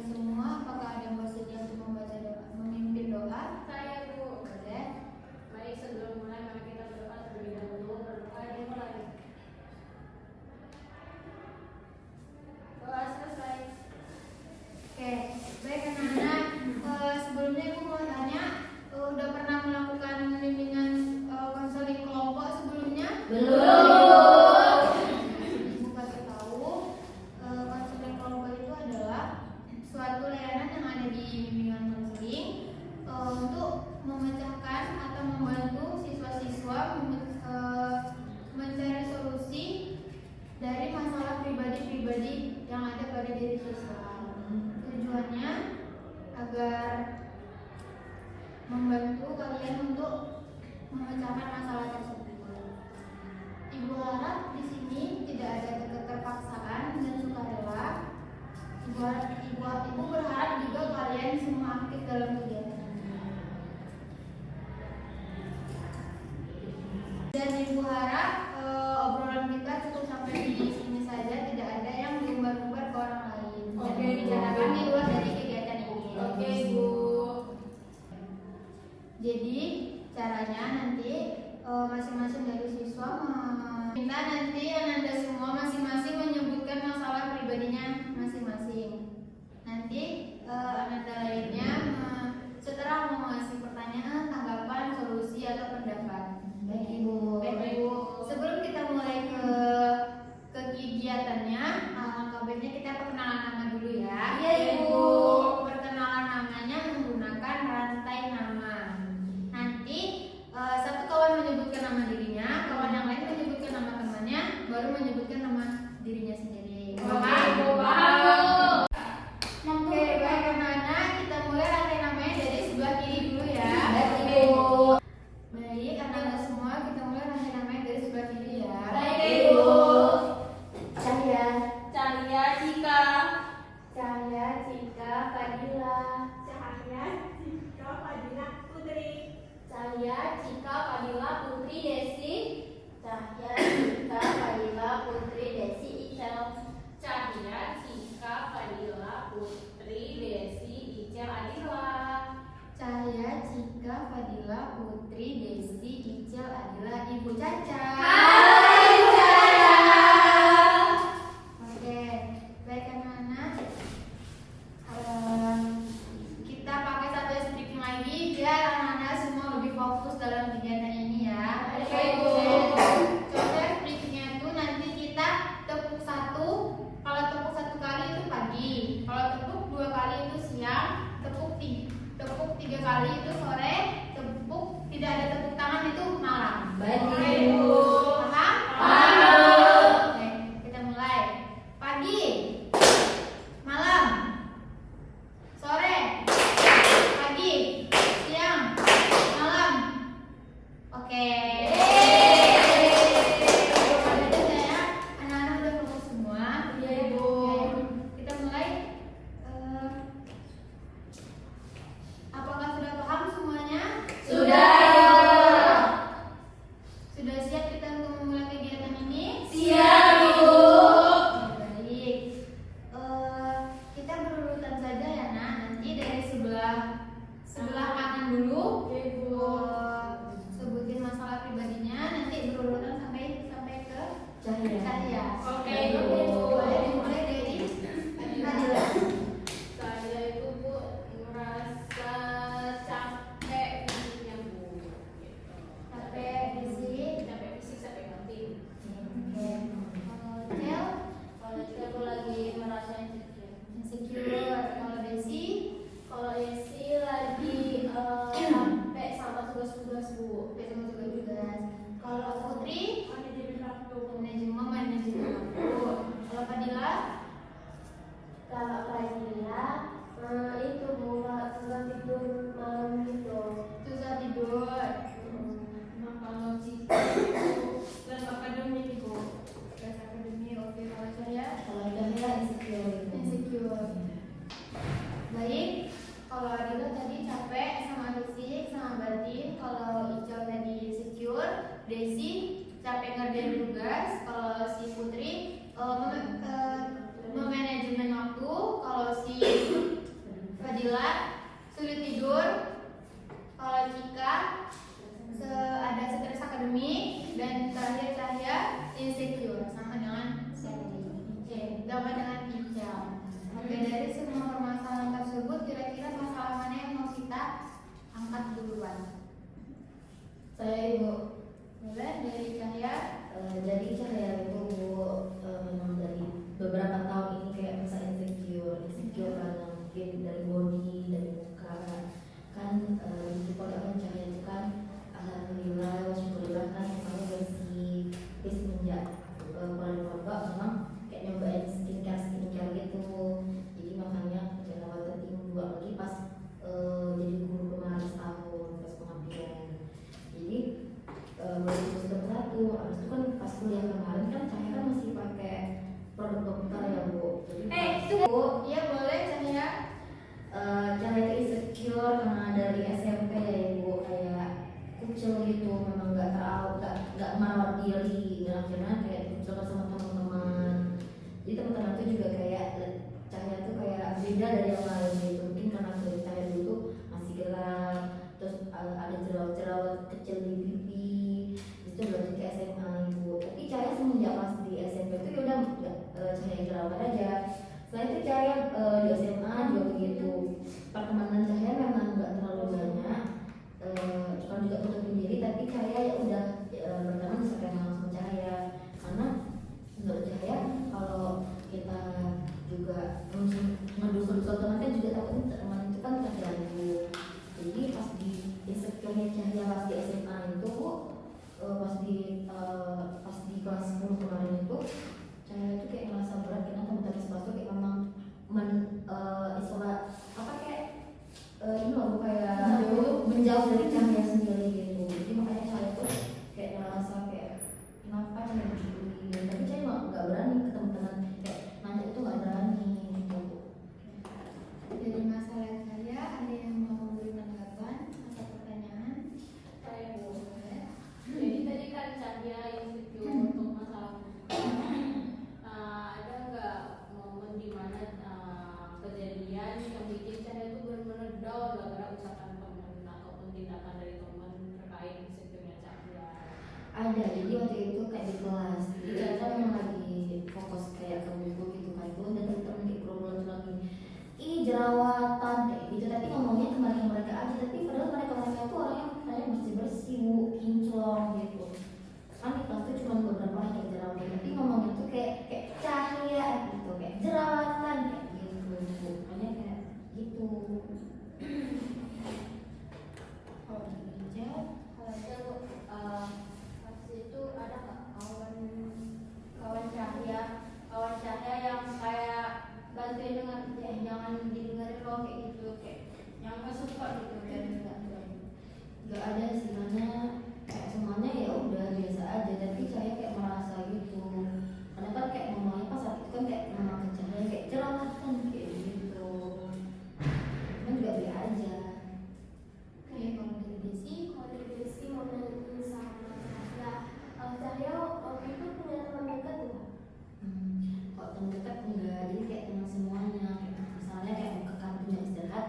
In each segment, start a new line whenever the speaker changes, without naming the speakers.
semua, apakah ada yang bersedia untuk membaca doa, memimpin doa?
Saya, Bu.
Boleh.
Baik, sebelum mulai mari kita berdoa terlebih dahulu. Berdoa dimulai. Doa selesai.
Oke, baik anak-anak. Sebelumnya Ibu mau tanya, udah pernah melakukan bimbingan konseling kelompok sebelumnya?
Belum.
Ibu kasih tahu, konseling kelompok itu adalah suatu layanan yang ada di bimbingan konseling untuk memecahkan atau membantu siswa-siswa mencari solusi dari masalah pribadi-pribadi yang ada pada diri siswa. Tujuannya agar membantu kalian untuk memecahkan masalah tersebut. Ibu harap di sini tidak ada keterpaksaan dan sukarela. Ibu berharap juga kalian semua aktif dalam kegiatan ini. Dan Ibu harap obrolan kita cukup sampai di sini saja, tidak ada yang diumbar-umbar ke orang lain.
Oke,
Dan dibicarakan di luar dari kegiatan ini.
Oke, Bu.
Jadi caranya nanti masing-masing dari siswa minta nanti Anda semua masing-masing menyebutkan masalah pribadinya masing-masing. Nanti Anda lainnya setelah mau ngasih pertanyaan, tanggapan, solusi atau pendapat. Baik Ibu. Baik Ibu. Sebelum kita mulai ke kegiatannya, alangkah baiknya kita perkenalan nama dulu ya.
Iya, Ibu.
Perkenalan namanya menggunakan rantai nama. Nanti satu kawan menyebutkan nama dirinya, kawan yang lain menyebutkan nama temannya, baru menyebutkan nama dirinya sendiri.
Paham.
Oke, baik anak-anak, kita mulai rantai namanya dari sebelah kiri dulu ya.
Baik, Ibu.
Baik, anak-anak semua, kita mulai rantai namanya dari sebelah kiri ya.
Baik, Ibu.
Cahya,
Cahya, Cika.
Cahya, Cika, Fadila.
Cahya, Cika, Fadila, Putri.
Cahya, Cika, Fadila, Putri, Desi.
Cahya, Cika, Fadila, Putri, Desi, Icel. Cahya, Cika, Fadila, Putri, Desi, Icel, Adila.
Cahya, Cika, Fadila, Putri, Desi, Icel, Adila, Ibu Caca.
Hai, Cahya.
Oke, baik anak-anak. Kita pakai satu stripping lagi biar anak-anak semua lebih fokus dalam kegiatan ini ya.
Oke, Ibu.
Contoh strippingnya itu nanti kita tepuk satu. Kalau tepuk satu kali itu pagi. Kalau tepuk dua kali itu siang. Tepuk tiga kali itu sore. Tepuk tidak ada tepuk tangan itu malam.
Baik,
Oke,
Ibu.
Paham?
Paham.
Oke, kita mulai. Pagi, malam, sore, pagi, siang, malam. Oke. Anak-anak udah fokus semua.
Iya, Ibu.
Oke, kita mulai. Apakah sudah paham semuanya?
Sudah.
Sudah siap kita untuk memulai kegiatan ini?
Siap, Ibu.
Baik. Kita berurutan saja ya, Nak. Nanti dari sebelah kanan dulu.
Ibu.
Sebutin masalah pribadinya. Nanti berurutan sampai ke
Cahya.
Cahya.
Oke,
Baik,
Ibu.
Boleh dimulai dari Adila.
Saya itu, Bu, merasa capek fisiknya, Bu. Gitu.
Capek fisik.
Capek fisik, capek batin.
Oke. Cel,
Kalau itu aku lagi merasa
insecure. Kalau Desi,
Kalau Desi lagi capek sama tugas-tugas, Bu.
besok juga. Kalau Putri,
Manajemen waktu.
manajemen waktu. Kalau Fadila,
Kalau Fadila itu Bu, nggak tidur malam gitu.
susah tidur.
Nah, kalau Cika itu les akademik, Bu.
Tes akademi, oke. Kalau saya
Kalau Cahya insecure.
insecure. Baik. Kalau Adila tadi capek sama fisik sama batin. Kalau Icel tadi insecure. Desi capek ngerjain tugas. Kalau si Putri memanajemen waktu. Kalau si Nabila sulit tidur. Kalau Cika ada stres akademik. Dan terakhir Cahya insecure, sama dengan sama dengan Ica. Oke, dari semua permasalahan tersebut kira-kira masalah mana yang mau kita angkat duluan?
Saya Ibu.
Boleh dari Cahya.
Jadi Cahya itu memang dari beberapa tahun ini kayak merasa insecure karena mungkin dari body, dari muka kan di produk kan Cahya itu kan alhamdulillah, syukurlah kan mukanya bersih. Tapi semenjak mulai produk memang kayak nyobain skincare gitu. Jadi makanya jerawatnya timbul lagi pas jadi guru kemarin setahun pas pengabdian. Jadi 2021 habis itu kan pas kuliah kemarin kan Cahaya kan masih pakai produk dokter ya Bu. Jadi
Bu, iya boleh Cahya.
Cahaya itu insecure karena dari SMP ya Ibu, kayak kucil gitu, memang nggak merawat diri, akhirnya kayak kucil sama teman-teman. Jadi teman-teman tuh juga kayak Cahaya tuh kayak beda dari yang lain gitu. Mungkin karena kulit Cahaya dulu masih gelap, terus ada jerawat-jerawat kecil di pipi. Itu berarti ke SMA Ibu. Tapi Cahaya semenjak pas di SMP itu yaudah Cahaya jerawat aja. Selain itu Cahaya di SMA juga begitu. Pertemanan Cahaya memang nggak terlalu banyak. Cuma juga tutupin diri, tapi Cahaya ya udah berteman sampai malam sama Cahaya. Karena menurut Cahaya kalau kita juga ngedusur-dusur teman kan juga takutnya teman itu kan terganggu. Jadi pas di insecure-nya Cahaya pas di SMA itu pas di kelas 10 kemarin itu Cahaya itu kayak ngerasa berat karena teman-teman sekelas tuh kayak memang ini loh kayak menjauh dari Cahaya sendiri gitu. Jadi makanya Cahaya tuh kayak ngerasa kayak kenapa yang begini, tapi Cahaya nggak berani ke teman-teman kayak nanya itu nggak berani gitu.
Dari masalah Cahaya ada yang mau memberi tanggapan atau pertanyaan?
Saya boleh. Jadi tadi kan Cahya insecure untuk masalah ada nggak momen dimana kejadian yang bikin Cahya itu benar-benar down gara-gara ucapan teman ataupun tindakan dari teman terkait insecure-nya Cahya?
Ada, jadi waktu itu kayak di kelas, jadi Cahaya kan memang lagi fokus kayak ke buku gitu kan, itu dan temen-temen kayak gerombolan tuh lagi jerawatan kayak gitu, tapi ngomongnya ke mereka aja, tapi padahal mereka tuh orangnya katanya bersih-bersih Bu, kinclong gitu kan. Di kelas tuh cuma beberapa orang yang jerawatan, tapi ngomongnya tuh kayak Cahaya gitu, kayak jerawatan kayak gitu, makanya kayak gitu.
Kalau dari Ica,
Kalau saya pas itu ada nggak kawan Cahya yang kayak bantuin dengan ya jangan didengerin loh kayak gitu, kayak yang nggak suka gitu kan?
Gak ada sih, karena kayak semuanya ya udah biasa aja, tapi saya kayak merasa gitu karena kan kayak ngomongnya pas saat itu kan kayak memang Cahaya kayak jerawatan kayak gitu, cuman juga biasa aja.
oke, kalau dari Desi,
ngomongin sama Cahya waktu itu punya teman dekat nggak?
Kok teman dekat enggak, jadi kayak teman semuanya, kayak misalnya kayak mau ke kampus jam istirahat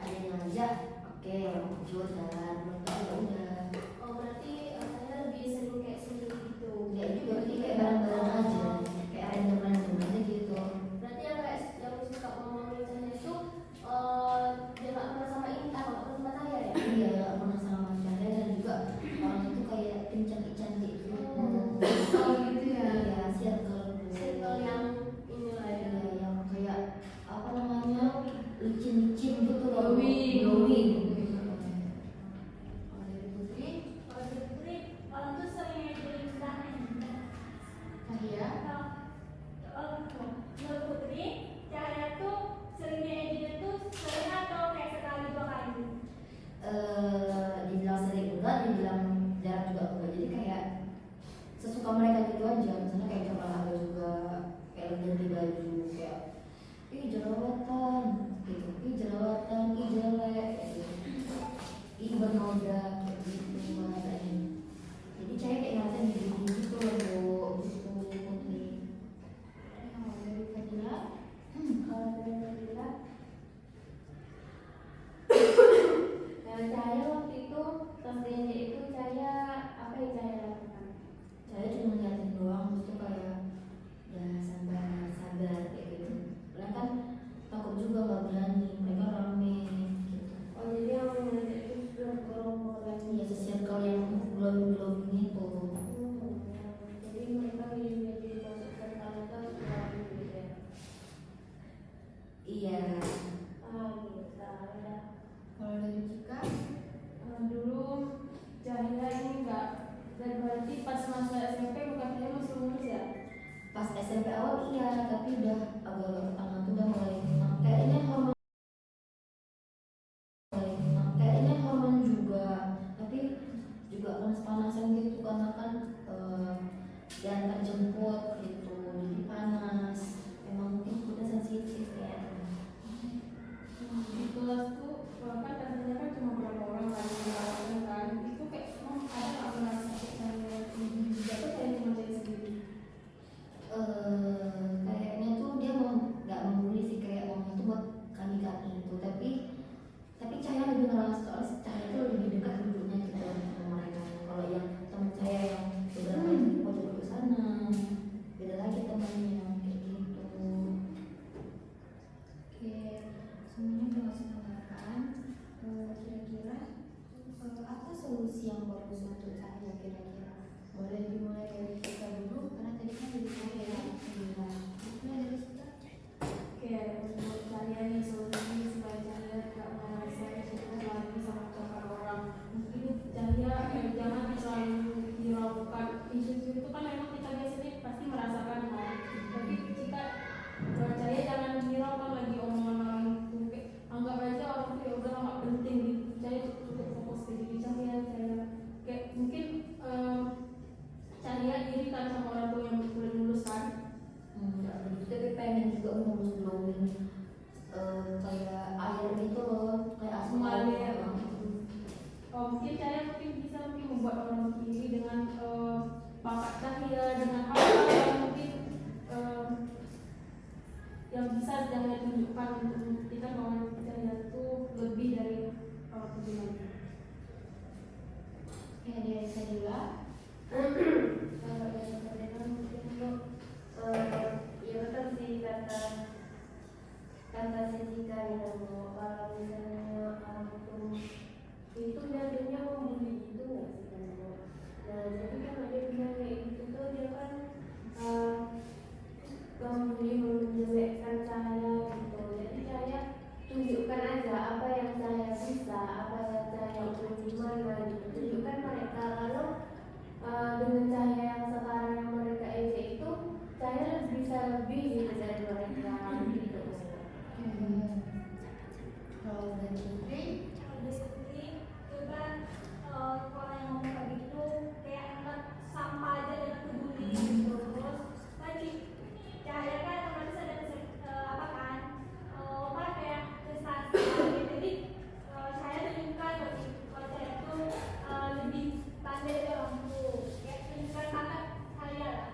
ada yang ngajak, oke lanjut jalan, belum tahu ya udah.
Oh berarti Cahya lebih sering kayak sendiri gitu.
Ya juga jadi kayak bareng-bareng aja, kayak random aja gitu.
Berarti yang suka ngomongin Cahya itu dia nggak pernah sama Intan, nggak pernah sama Cahya ya?
Iya, gak pernah sama Cahaya, dan juga orang itu kayak tim cantik-cantik gitu.
oh gitu ya.
Iya, circle
yang inilah ya.
Iya, yang kayak apa namanya, licin-licin gitu loh.
Glowing.
Glowing.
Kalau dari Putri,
Kalau dari Putri, orang tuh sering ngejeliin
Cahya,
menurut Putri, Cahaya tuh seringnya edit itu sering atau kayak sekali dua kali?
kepanasan gitu karena kan diantar jemput gitu, jadi panas. Emang mungkin udah sensitif ya.
Di kelas tuh kan katanya kan cuma berapa orang kan yang dirawatnya kan, itu kayak emang ada nggak pernah sakit saya juga tuh kayak cuma saya sendiri.
Kayaknya tuh dia mau nggak membuli sih, kayak uang itu buat kami itu, tapi Cahaya lebih ngerasa soalnya Cahaya itu lebih dekat duduknya gitu sama mereka. Kalau yang teman saya yang beberapa itu mau duduk sana, beda lagi temannya kayak gitu.
Oke, semuanya udah ngasih tanggapan. Kira-kira apa solusi yang bagus untuk Cahaya kira-kira? Boleh dimulai dari kita dulu karena tadi kan dari saya ya. Mulai dari kita.
Oke, menurut saya nih solusi supaya Cahaya tidak merasa insecure lagi sama ucapan orang. Mungkin Cahaya jangan selalu hiraukan. Insecure itu kan memang kita biasanya pasti merasakan kan. Tapi kita Cahaya jangan hiraukan lagi omongan orang itu. Kayak anggap aja orang itu ya udah nggak penting gitu. Cahaya cukup fokus ke diri Cahaya. Kayak mungkin Cahaya iri kan sama orang tua yang udah lulus kan.
Tapi pengen juga ngurus glowing kayak air gitu loh, kayak
Mengalir.
asma.
Mungkin Cahaya bisa membuat orang iri dengan pangkat Cahaya, dengan hal-hal yang mungkin yang bisa Cahaya tunjukkan untuk membuktikan bahwa Cahaya itu lebih dari orang itu lagi.
Ya dari saya juga.
Kalau dari perbedaan mungkin untuk ya betul sih kata Jessica itu, kalau misalnya orang itu jadinya membuli gitu nggak sih kan Bu? Nah jadi kan ada bilang kayak gitu tuh dia kan membuli menjelekkan Cahaya gitu. Jadi Cahaya tunjukkan aja apa yang Cahaya bisa, apa yang Cahaya itu gimana gitu. Tunjukkan mereka kalau dengan Cahaya yang sekarang yang mereka ejek itu Cahaya bisa lebih gitu dari mereka gitu.
Kalau dari Putri,
itu kan orang yang ngomong kayak gitu kayak anggap sampah aja dan peduli gitu. Terus tadi Cahaya kan otomatis ada apa kan apa kayak prestasi gitu. Jadi saya tunjukkan kalau Cahaya itu lebih pandai dari orang tua, kayak tunjukkan bakat saya lah.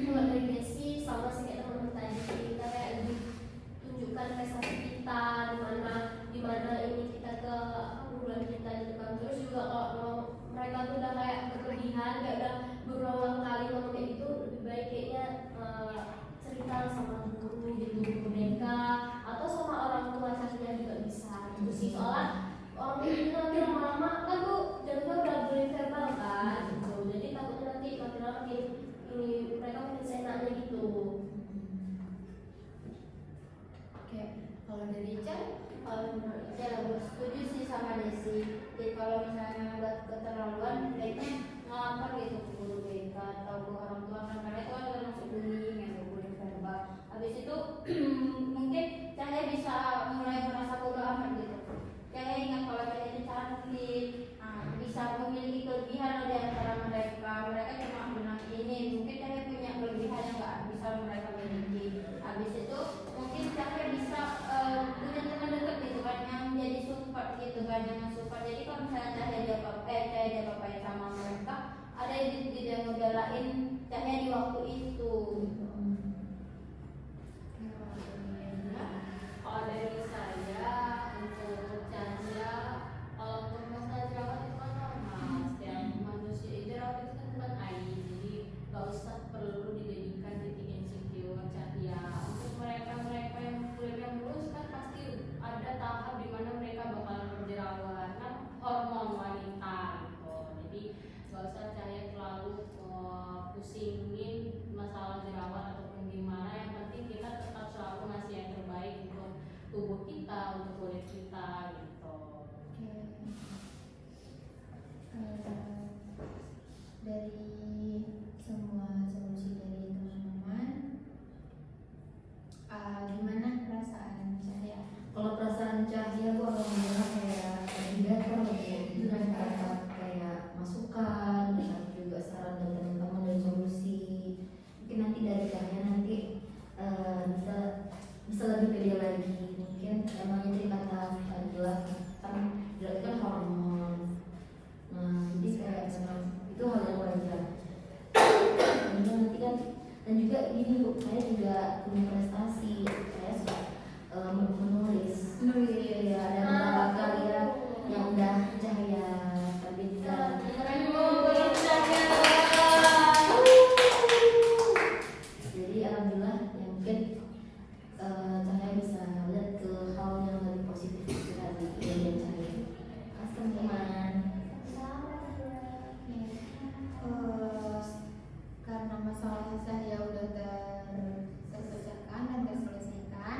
Kalau dari Desi sama sih kayak teman-teman tadi, kita kayak lebih tunjukkan prestasi kita di mana ini kita ke unggulan kita gitu kan. Terus juga kalau mereka tuh udah kayak berlebihan, kayak udah berulang kali ngomong kayak gitu, lebih baik kayaknya cerita sama guru gitu, guru mereka atau sama orang tua Cahaya juga bisa gitu sih. Soalnya orang kayak gitu nanti lama-lama kan tuh jadinya udah boleh verbal kan gitu. Jadi takutnya nanti makin lama ini mereka makin seenaknya gitu.
oke. Kalau dari Ica,
Menurut saya aku setuju sih sama Desi. Jadi kalau misalnya buat keterlaluan, baiknya ngelapor gitu ke guru BK atau ke orang tua kan, karena itu kan termasuk bullying ya, bullying verbal. Habis itu mungkin Cahaya bisa mulai merasa bodo amat gitu. Cahaya ingat kalau Cahaya itu cantik, bisa memiliki kelebihan di antara mereka. Mereka cuma bilang ini, mungkin Cahaya punya kelebihan yang nggak bisa mereka miliki. Habis itu mungkin Cahaya bisa punya teman dekat gitu kan, yang jadi support gitu kan, yang support. Jadi kalau misalnya Cahaya diapa-apain sama mereka, ada individu yang ngebelain Cahaya di waktu itu.
Kalau dari saya untuk Cahaya, untuk masalah jerawat itu kan normal. Setiap manusia itu jerawat itu kan bukan aib, jadi gak usah perlu dijadikan titik insecure Cahaya. Untuk mereka yang kulitnya mulus kan pasti ada tahap di mana mereka bakalan berjerawat, kan hormon wanita gitu. Jadi gak usah Cahaya terlalu pusingin masalah jerawat ataupun gimana. Yang penting kita tetap selalu ngasih yang terbaik untuk tubuh kita, untuk kulit kita gitu.
oke. Dari semua solusi dari teman-teman, gimana perasaan Cahaya?
Kalau perasaan Cahaya, gua alhamdulillah kayak better dengan dapat kayak masukan, dapat juga saran dari teman-teman dan solusi. Mungkin nanti dari Cahya nanti bisa lebih pede lagi. Mungkin emangnya dari kata Fadila kan itu kan hormon. Nah jadi kayak itu hal yang wajar. Dan nanti kan dan juga ini Bu, saya juga punya prestasi. Saya suka menulis ya, ada beberapa karya yang udah Cahya terbitkan. Jadi alhamdulillah ya mungkin Cahya bisa lihat ke hal yang lebih positif dari Cahya. Kasih teman-teman.
Karena masalah saya udah terselesaikan dan terselesaikan,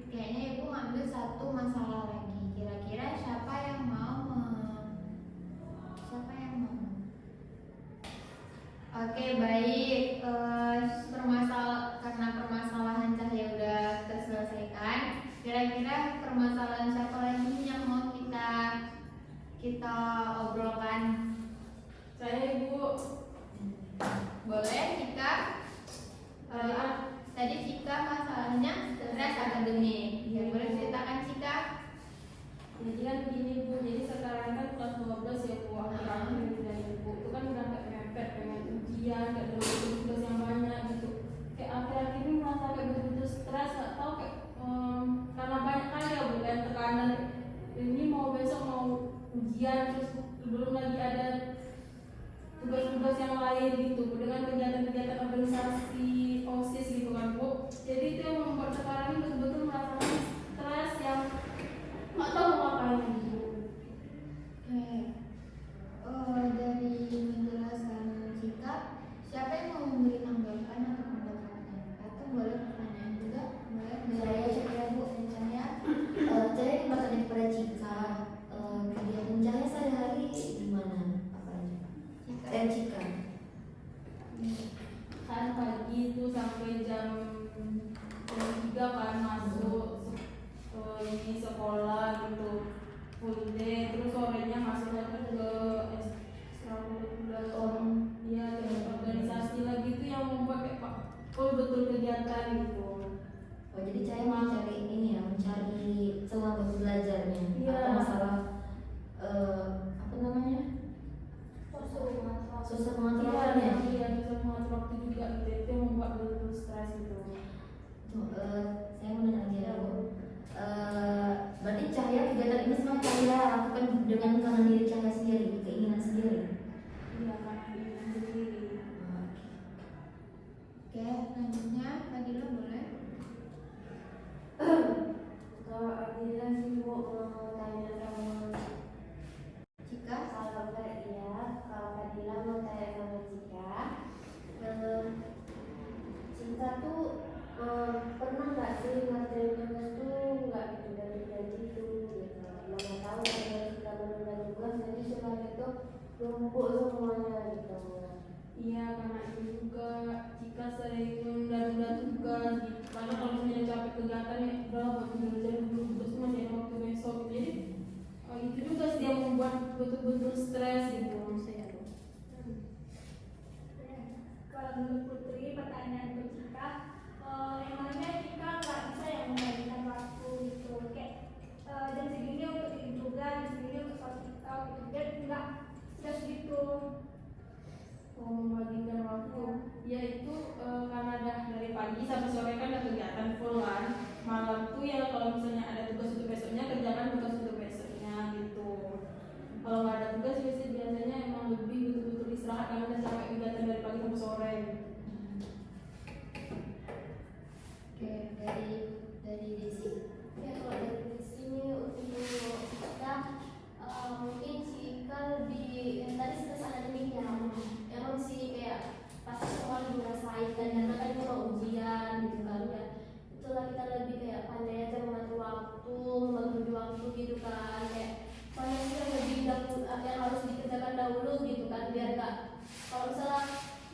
kayaknya ibu ngambil satu masalah lagi. Kira-kira siapa yang mau? Oke, baik. Karena permasalahan Cahya udah terselesaikan, kira-kira permasalahan siapa lagi yang mau kita obrolkan?
Saya Ibu.
Boleh, Cika? Tadi Cika masalahnya stres akademik. Ya, boleh ceritakan Cika?
Jadi kan begini Bu, jadi sekarang kan kelas 12 ya Bu, akhir-akhir dari Ibu itu kan udah kayak mepet pengen ujian, kayak tugas yang banyak gitu. Kayak akhir-akhir ini merasa kayak betul-betul stres, gak tau kayak karena banyak kali ya Bu, dan tekanan ini mau besok mau ujian, terus belum lagi ada tugas-tugas yang lain gitu Bu, dengan kegiatan-kegiatan organisasi OSIS gitu kan Bu. Jadi itu yang membuat sekarang ini betul-betul merasakan stres yang nggak tahu mau ngapain gitu.
Oke, dari menjelaskan Cika, siapa yang mau memberi tanggapan atau pendapatnya? Atau boleh pertanyaan juga? Boleh.
Saya Cahya Bu, dan Cahya saya bertanya kepada Cika, kegiatan Cahya sehari-hari gimana? Apa aja? Cika.
Kan pagi itu sampai jam 3 kan masuk ini sekolah gitu full day, terus sorenya masuk lagi ke ekstrakurikuler ya organisasi lagi itu yang membuat kayak full betul kegiatan gitu.
Oh jadi saya mencari ini ya, mencari celah bagi belajarnya.
Iya.
Atau masalah apa namanya? Susah mengatur waktunya.
Iya, susah mengatur waktu juga gitu. Itu yang membuat betul stres gitu.
Saya mau nanya lagi ya Bu. Berarti Cahya kegiatan ini semua Cahya lakukan dengan karena diri Cahya sendiri, keinginan sendiri.
Iya, karena diri sendiri.
Oke, selanjutnya Fadila boleh?
Kalau Adila sih Bu mau tanya sama
Cika?
kalau Fadila mau tanya sama Cika. Cinta tuh pernah nggak sih ngerjain tugas tuh nggak gitu dari gitu gitu. Mana tahu kalau kita menunda tugas nanti setelah itu numpuk semuanya gitu.
Iya, karena itu juga jika sering menunda-nunda tugas gitu. Karena kalau misalnya capek kegiatan ya udah buat ngerjain dulu terus masih ada waktu besok gitu. Jadi itu juga sih yang membuat betul-betul stres gitu saya.
Kalau menurut Putri, pertanyaan untuk Cika, emangnya Cika nggak bisa yang membagikan waktu gitu, kayak jam segini untuk ini juga, jam segini untuk sholat TikTok gitu, dan nggak segitu.
Mau membagikan waktu yaitu karena dari pagi sampai sore kan ada kegiatan full kan, malam tuh ya kalau misalnya ada tugas untuk besoknya kerjakan tugas untuk besoknya gitu. Kalau nggak ada tugas biasanya emang lebih betul-betul istirahat karena udah capek kegiatan dari pagi sampai sore.
Oke, dari Desi.
Ya kalau dari sini untuk kita mungkin Cika lebih tadi stres akademik ya, emang sih kayak pasti semua lebih ngerasain kan karena kan itu mau ujian gitu kan ya, itulah kita lebih kayak pandai aja mengatur waktu, membagi waktu gitu kan, kayak mana sih yang lebih yang harus dikerjakan dahulu gitu kan biar nggak kalau misalnya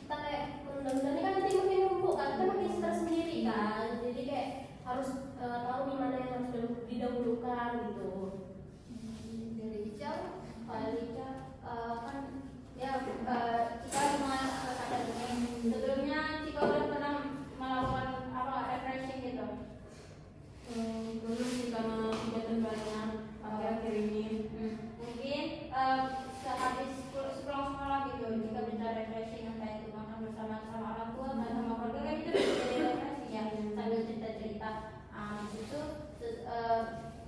kita kayak menunda-nunda ini kan nanti makin numpuk kan, kita makin stres sendiri kan, jadi kayak harus tahu nih mana yang harus didahulukan gitu.
itu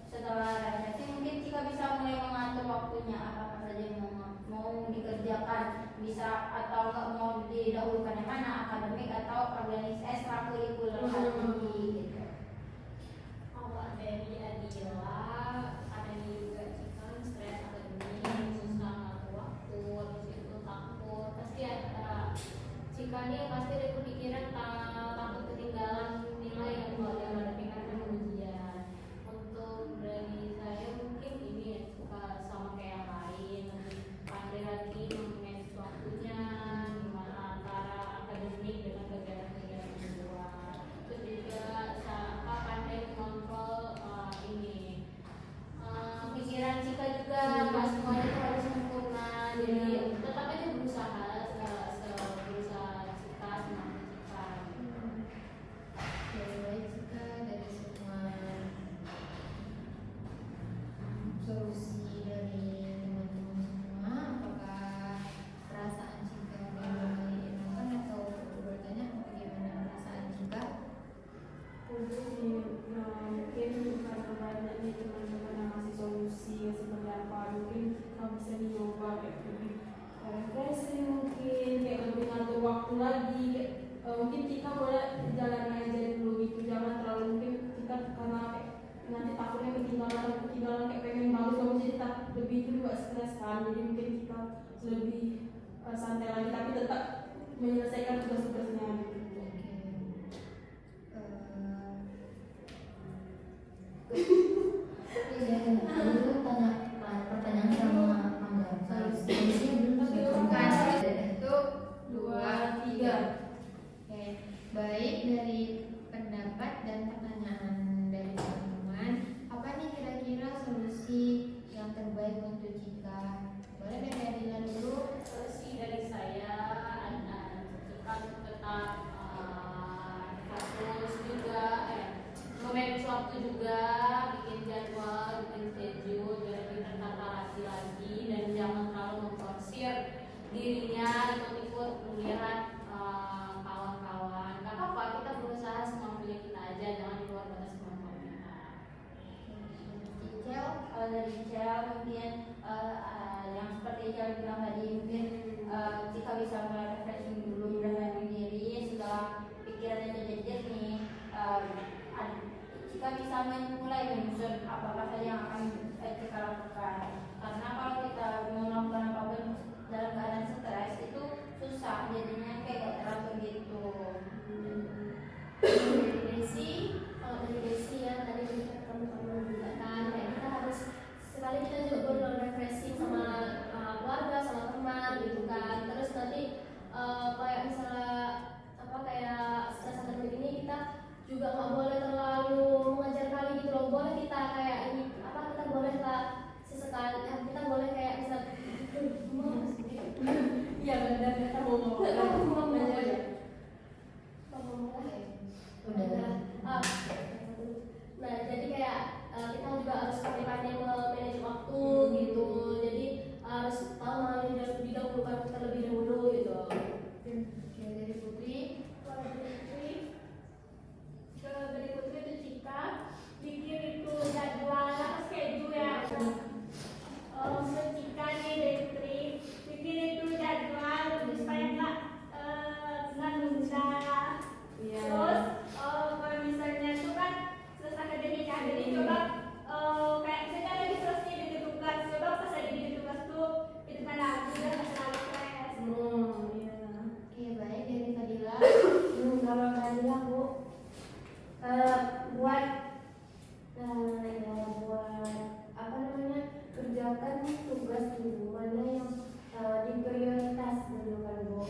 setelah refleksi mungkin Cika bisa mulai mengatur waktunya apa saja yang mau dikerjakan, bisa atau enggak mau didahulukan yang mana, akademik atau organisasi ekstrakurikuler tadi gitu.
Kalau dari Adila, akademi juga Cika stres akademik, susah ngatur waktu, habis itu takut, pasti ada Cika nih pasti ada kepikiran takut ketinggalan nilai yang kalau dia menghadapi karena ujian. Untuk dari saya mungkin ini ya suka sama kayak yang lain, lebih pandai lagi memanage waktunya, gimana antara akademik dengan kegiatan-kegiatan di luar. Terus juga pandai mengontrol ini pikiran Cika juga, nggak semuanya itu harus sempurna, jadi tetap aja berusaha berusaha Cika semampu Cika.
Baik Cika, dari semua solusi dari teman-teman semua, apakah perasaan Cika menyenangkan atau bertanya bagaimana perasaan Cika?
Untuk mungkin karena banyaknya teman-teman yang ngasih solusi seperti apa, mungkin kamu bisa dicoba kayak lebih refreshing, mungkin kayak lebih ngatur waktu lagi, kayak, mungkin kita boleh jalan aja dulu gitu, jangan terlalu mungkin kita karena kayak nanti takutnya ketinggalan kayak pengen bagus jadi tak lebih itu juga stres kan, jadi mungkin kita lebih santai lagi tapi tetap menyelesaikan tugas-tugasnya gitu.
Dulu tanya pertanyaan sama Angga, solusinya belum
Bukan, itu 2, 3. Oke, baik dari pendapat dan pertanyaan dari teman-teman, apa nih kira-kira solusi yang terbaik untuk Cika? Boleh dari Adila dulu.
Solusi dari saya ada Cika tetap fokus juga memanage waktu juga, bikin jadwal, bikin schedule biar lebih tertata lagi dan jangan terlalu memforsir dirinya ikut-ikut melihat kawan-kawan. Gak apa-apa, kita berusaha semampunya kita aja, jangan di luar batas kemampuan kita.
Cicel, kalau dari Cicel mungkin yang seperti Cicel bilang tadi, mungkin Cika bisa mulai refreshing dulu, merefreshing diri setelah pikirannya jadi jernih. Cika bisa mulai menyusun apa saja yang akan Cika lakukan, karena kalau kita mau melakukan apapun dalam keadaan stres itu susah, jadinya kayak gak teratur gitu.
Dari Desi, kalau dari Desi ya tadi teman-teman juga kan, kayak kita harus sekali kita juga perlu refreshing sama keluarga, sama teman gitu kan. Terus nanti kayak misalnya apa kayak stres akademik ini kita juga nggak boleh terlalu mengajar kali gitu loh. Boleh kita kayak ini apa kita boleh lah sesekali kita boleh kayak bisa
Iya benar, kita mau
nah jadi kayak kita juga harus pandai-pandai memanage waktu gitu, jadi harus tahu mana yang didahulukan terlebih dahulu gitu.
Oke, dari Putri.
Kalau dari Putri itu Cika bikin itu jadwal apa schedule ya. Untuk Cika nih dari Putri bikin itu jadwal supaya nggak nunda. Terus kalau misalnya itu kan selesai akademik kan, jadi coba kayak misalnya lagi selesai bikin tugas, coba pas lagi bikin tugas tuh itu kan lagu dan nggak terlalu stres.
Oke, baik dari Fadila.
Kalau Fadila Bu buat apa namanya, kerjakan tugas dulu mana yang diprioritas dulu kan Bu.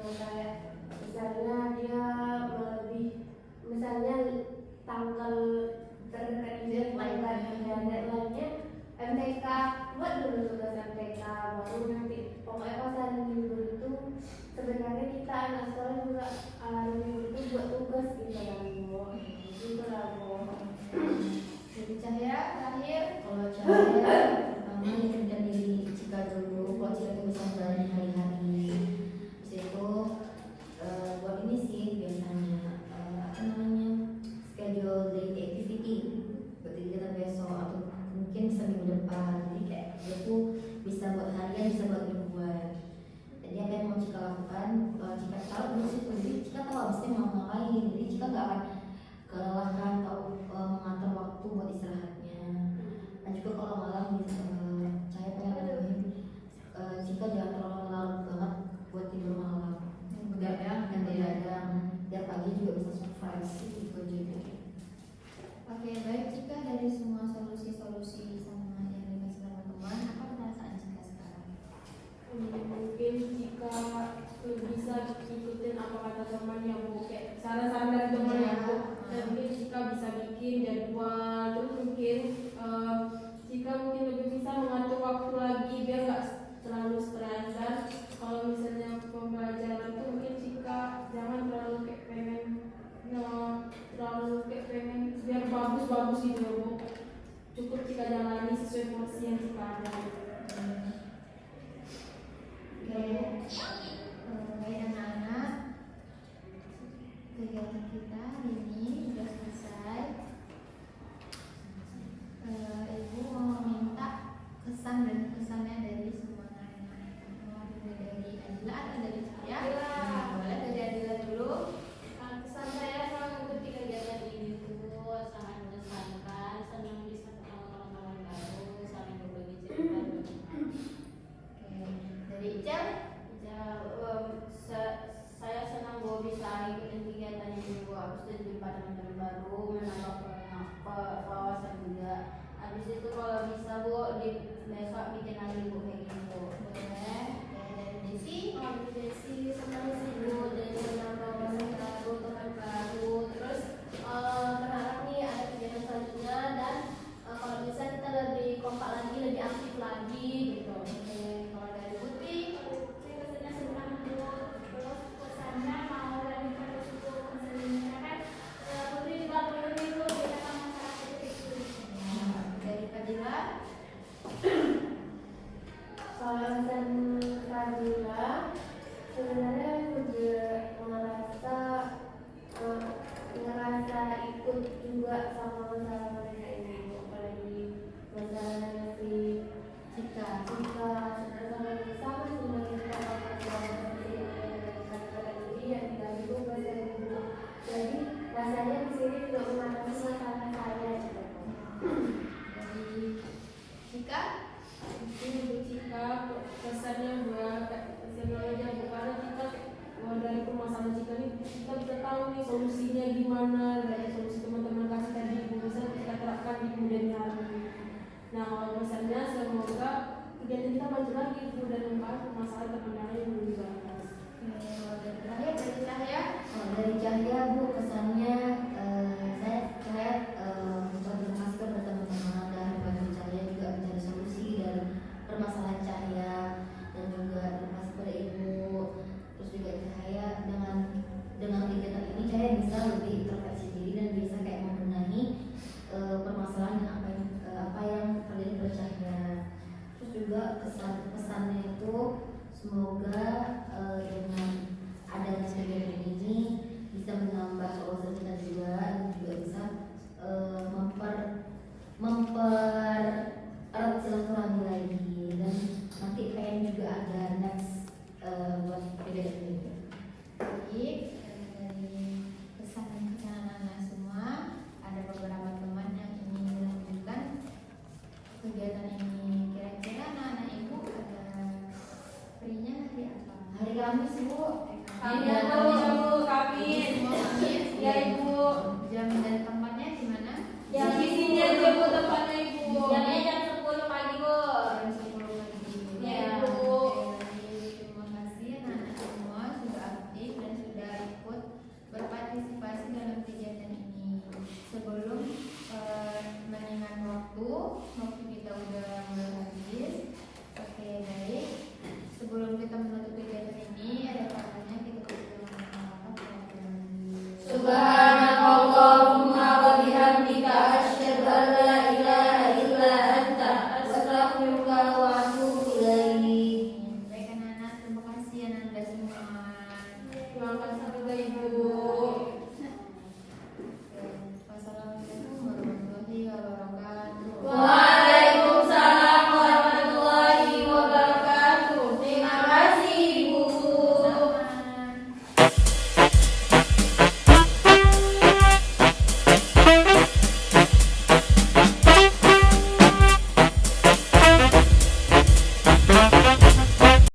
Kayak misalnya dia misalnya tanggal terdekat deadline-nya MTK, buat dulu tugas MTK, baru nanti pokoknya pas hari minggu itu sebenarnya kita anak sekolah juga hari minggu itu buat tugas gitu kan Bu, gitu lah Bu.
Dari Cahaya terakhir.
Kalau Cahaya pertama dikerjakan diri Cika dulu, kalau Cika itu bisa menjalani hari-hari. Terus itu buat ini sih biasanya apa namanya, schedule
terlalu kayak pengen biar bagus-bagus gitu ya Bu. Cukup kita jalani sesuai porsi yang kita ada.
Baik anak-anak, kegiatan kita hari ini sudah selesai. Ibu mau minta kesan dan pesannya dari semua anak-anak. Mau dari Adila atau dari saya? Boleh dari Adila dulu.
Kesan saya selama mengikuti kegiatan ini itu sangat mengesankan, senang bisa ketemu teman-teman baru, saling berbagi cerita.
Oke, dari Ical?
Saya senang bahwa bisa ikutin kegiatan ini, Bu. Habis itu jumpa teman-teman baru, menambah wawasan juga. Habis itu kalau bisa, Bu, di besok bikin lagi, Bu, kayak gini, Bu.
Boleh. Oke, dari Desi?
Desi senang sih Bu, dan menambah wawasan baru, teman baru. Terus berharap nih ada kegiatan selanjutnya dan kalau bisa kita lebih kompak lagi, lebih aktif lagi gitu.
Oke, kalau dari Putri?
Saya kesannya senang Bu, terus pesannya mau lanjutkan untuk selanjutnya kan Putri juga perlu itu di tengah masyarakat itu.
Dari Fadila?
Kalau dan Fadila sebenarnya juga ngerasa ikut juga sama masalah mereka ini, apalagi masalahnya si
Cika.